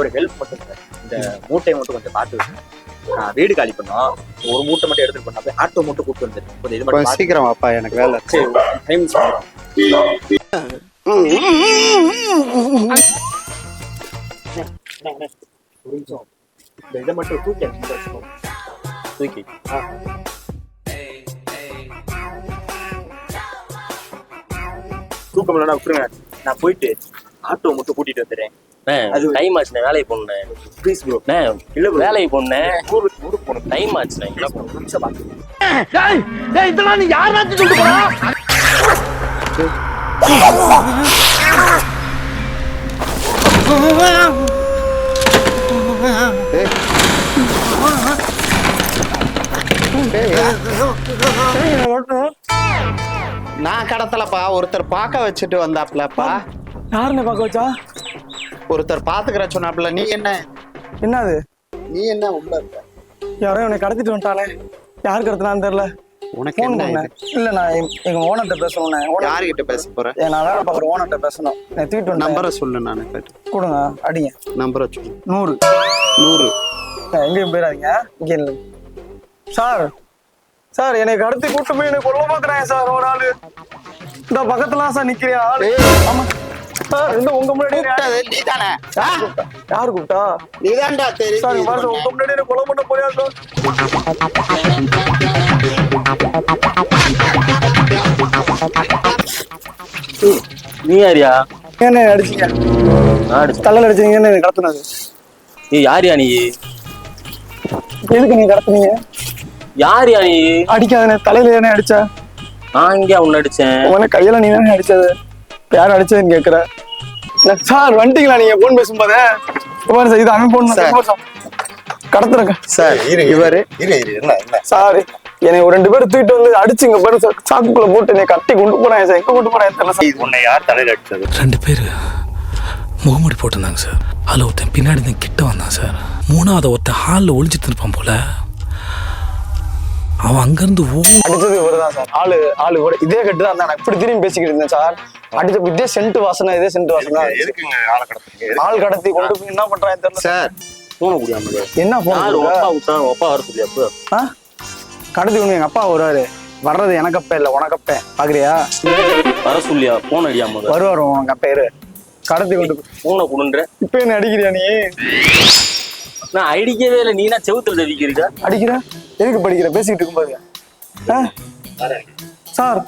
ஒரு ஹெல்ப் மட்டும் சார், இந்த மூட்டையை மட்டும் கொஞ்சம் பார்த்து வீடு காலி பண்ணோம். ஒரு மூட்டை மட்டும் எடுத்துட்டு போனா போய் ஆட்டோ மட்டும் கூப்பிட்டு வந்துருக்கு. கொஞ்சம் இது மட்டும் சீக்கிரம் வாப்பா, எனக்கு வேலை. சரி, டைம் ஒரு நிமிஷம், இந்த இதை மட்டும் தூக்கி தூக்க முடியலன்னா விட்டுருங்க. நான் போயிட்டு ஆட்டோ மட்டும் கூட்டிட்டு வந்துடுறேன். அது டைம் ஆச்சுண்ணே, வேலைக்கு போனேன். Please bro. இல்ல வேலைக்கு போனேன், ஊருக்கு போகணும். டைம் ஆச்சுண்ணே. ஒரு நிமிஷம் பார்த்து. இதெல்லாம் நீ யாராச்சும் சொல்லிட்டு போறா? நான் கடத்தலப்பா, ஒருத்தர் பார்க்க வச்சுட்டு வந்தாப்லப்பா. யாருன்னு பார்க்க வச்சா? ஒருத்தர் பாத்துக்கிற சொன்னாப்ல. நீ என்ன என்னது? நீ என்ன உள்ள இருக்க? யாரோ உன்னை கடத்திட்டு வந்துட்டானே. யாரு கடத்தினான்னு தெரியல. உனக்கு ஃபோன் என்ன பண்ணேன். இல்ல நான் எங்க ஓனர்கிட்ட பேசணும். யாருகிட்ட பேச போறேன்? நான் வேலை பார்க்குற ஓனர்கிட்ட பேசணும். நான் தூக்கிட்டு வந்து நம்பரை சொல்லு. நான் கொடுங்க, அடிங்க. நம்பரை சொல்லு. 100. எங்கேயும் போயிடாதீங்க, இங்கே இல்லை சார். சார் என்னை கடத்தி கூட்டு போய் என்னை கொல்ல பாக்குறாங்க சார். ஒரு ஆளு இந்த பக்கத்துல சார் நிக்கிறியா ஆளு? ஆமா சார், இந்த உங்க முன்னாடி நீ தானே? யாரு கூப்பிட்டா? நீதான்டா. தெரியும் சார் உங்க முன்னாடி என்ன கொலை பண்ண போறியா சார்? நீ யாரியா? என்ன அடிச்சீங்க? தலையில அடிச்சீங்க, என்ன கடத்தினது? யாரியா நீ? எதுக்கு நீங்க கடத்துனீங்க? யாரியா நீ? அடிக்காத, தலையில என்ன அடிச்ச? நான் இங்கே உன்ன அடிச்சேன். உன்ன கையில நீ தானே அடிச்சது. யார் அடிச்சதுன்னு கேக்குற? சார் வந்துட்டீங்களா நீங்க? போன் பேசும்போது இது அவன் போன் கடத்துறங்க சார். இவரு சார் என்னை ஒரு 2 பேர் தூக்கிட்டு வந்து அடிச்சுங்க பாரு சார். சாக்குக்குள்ள போட்டு என்னை கட்டி கொண்டு போறாங்க சார். எங்க கொண்டு போறாங்க தெரியல சார். உன்னை யார் தலையில அடிச்சது? 2 பேர் முகமூடி போட்டிருந்தாங்க சார். அதில் ஒருத்தன் பின்னாடி தான் கிட்ட வந்தான் சார். 3வது ஒருத்தன் ஹாலில் ஒளிஞ்சிட்டு இருப்பான் போல. அவன் அங்கிருந்து அடிச்சது இவருதான் சார். ஆளு கூட இதே கட்டு தான். நான் இப்படி திரும்பி பேசிக்கிட்டு இருந்தேன் சார். அடிச்ச இதே சென்ட் வாசனை, இதே சென்ட் வாசனை. ஆள் கடத்தி கொண்டு போய் என்ன பண்றாங்க தெரியல சார். போன முடியாம என்ன போன் அப்பா வர சொல்லியா? கடத்தி ஒண்ணு எங்க அப்பா வருவாரு. வர்றது எனக்கு அப்ப இல்ல, உனக்கு அப்ப. பாக்குறியா? வர சொல்லியா? போன் அடியாம வருவாரு உனக்கு அப்ப. கடத்தி கொண்டு போனை கொடுன்ற. இப்ப என்ன அடிக்கிறியா நீ? நான் அடிக்கவே இல்லை. நீனா செவுத்துல அடிக்கிறீங்க. அடிக்கிற எதுக்கு படிக்கிற? பேசிக்கிட்டு இருக்கும்போது சார்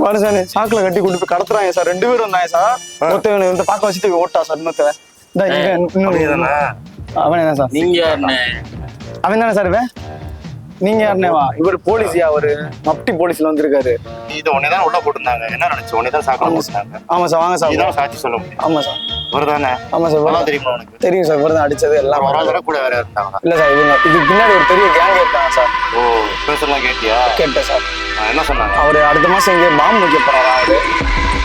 மனுஷனு சாக்குல கட்டி கொண்டு போய் கடத்துறாங்க சார். 2 பேரும் வந்தாங்க சார். ஒருத்தவன் வந்து பார்க்க வச்சுட்டு ஓட்டா சார். இன்னொருத்தவன் அவனே தான் சார். நீங்க அவன் தானே சார் இவன்? நீங்க யாருனேவா? இவர் போலீஸ்யா, அவரு மப்டி போலீஸ்ல வந்திருக்காரு. இது ஒன்னேதான் உள்ள போட்டுருந்தாங்க. என்ன நினைச்சு ஒன்னேதான் சாக்கல போட்டாங்க. ஆமா சார், வாங்க சார். இதான் சாட்சி சொல்ல முடியும். ஆமா சார். வரதானே? ஆமா சார். வரலாம். தெரியுமா உனக்கு? தெரியும் சார். வரதான் அடிச்சது எல்லாம். ஒரு ஆள் கூட வேற இருந்தாங்க. இல்ல சார், இவங்க இதுக்கு பின்னாடி ஒரு பெரிய கேங் இருக்காங்க சார். ஓ, பேசலாம் கேட்டியா? கேட்டேன் சார். என்ன சொன்னாங்க? அவரு அடுத்த மாசம் இங்கே பாம்பு வைக்க போறாரா அவரு,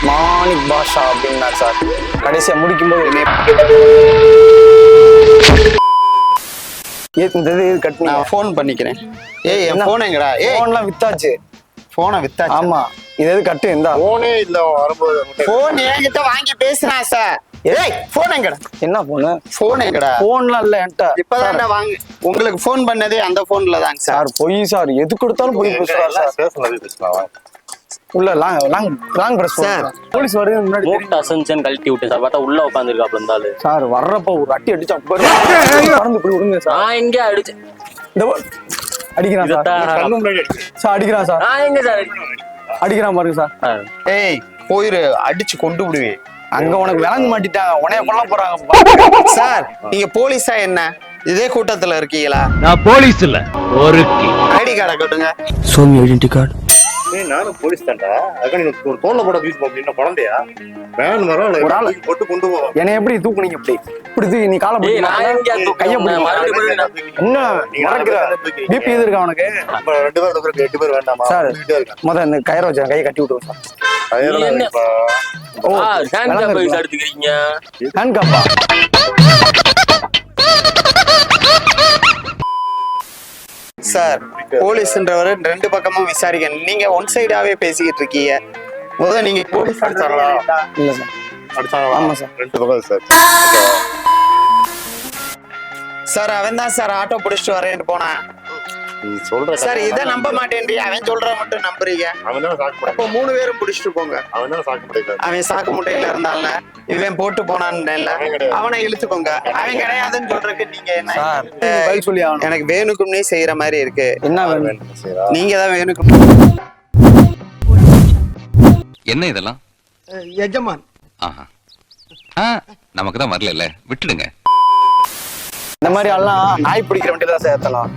மாணிக் பாஷா அப்படின்னா சார். கடைசியா முடிக்கும் போது நான் ஃபோன் பண்ணிக்கிறேன். ஏய் என் போன் எங்கடா? போன்லாம் வித்தாச்சு. போனை வித்தாச்சு? ஆமா. இது எது கட்டு? இந்த போனே இல்ல. வரும்போது போன் என்கிட்ட வாங்கி பேசுறான் சார். ஏய் போன் எங்கடா? என்ன போனு? போன் எங்கடா? போன்லாம் இல்ல என்கிட்ட. இப்பதான்டா வாங்க. உங்களுக்கு போன் பண்ணதே அந்த போன்ல தாங்க சார். பொய் சார். எது கொடுத்தாலும் பொய் பேசுறாரு சார். பேசலாம். உள்ள லாங் பிரஸ் சார். போலீஸ் வருது முன்னாடி. மூட்டை அசஞ்சன் கழட்டி விட்டு சார். பார்த்தா உள்ள உட்காந்துருக்காப்ல இருந்தாலும் சார். வர்றப்ப ஒரு அட்டி அடிச்சா பறந்து போய் விடுங்க சார். நான் எங்க அடிச்சேன்? அடிக்கிறான் சார். சார் அடிக்கிறான் சார். நான் எங்க சார் அடிக்கிறான் பாருங்க சார். ஏய் போயிரு, அடிச்சு கொண்டு விடுவே. அங்க உனக்கு விளங்க மாட்டிட்டாங்க, உனைய கொல்ல போறாங்க சார். நீங்க போலீஸா என்ன? இதே கூட்டத்துல இருக்கீங்களா? நான் போலீஸ் இல்ல, ஒரு ஐடி கார்டை கட்டுங்க. சோமி ஐடென்டி கார்டு. நானும் போலீஸ் தான்டா. அதுக்கு நீ ஒரு தோல்ல போட யூஸ் பண்ணி குழந்தையா வேன் வரும் ஒரு ஆள் போட்டு கொண்டு போவோம். என்னை எப்படி தூக்குனீங்க? இப்படி தூக்கி நீ காலை பிடி. கைய என்ன பிபி எது இருக்கா உனக்கு? 2 பேர் வேண்டாமா சார்? முதல்ல இந்த கயிறை வச்சு கையை கட்டி விட்டுருவோம் சார். ஹேண்ட்கப்பா? சார் போலீஸ்ன்றவரை 2 பக்கமும் விசாரிக்கணும். நீங்க ஒன் சைடாவே பேசிக்கிட்டு இருக்கீங்க. முதல்ல நீங்க போலீஸ் இல்ல சார். ஆமா சார். 2 பக்கம் சார். சார் அவன் தான் சார் ஆட்டோ பிடிச்சிட்டு வரேன்னு போனான் நீ சொல்ற சார். இதை நம்ப மாட்டேன்றீங்க, அவன் சொல்ற மட்டும் நம்புறீங்க. அவன் தான் சாக்கு அப்போ 3 பேரும் பிடிச்சிட்டு போங்க. அவன் தான் சாக்கு முடியாது. அவன் சாக்கு முட்டையில இருந்தால இவன் போட்டு போனான்னு இல்ல, அவனை இழுத்துக்கோங்க. அவன் கிடையாதுன்னு சொல்றதுக்கு நீங்க என்ன சார் பதில் சொல்லி ஆகணும். எனக்கு வேணுக்கும்னே செய்யற மாதிரி இருக்கு. என்ன வேணும்? நீங்க தான் வேணுக்கும். என்ன இதெல்லாம்? எஜமான் ஆஹா. நமக்கு தான் வரல, விட்டுடுங்க. இந்த மாதிரி எல்லாம் நாய் பிடிக்கிற வண்டி தான் சார் ஏத்தலாம்.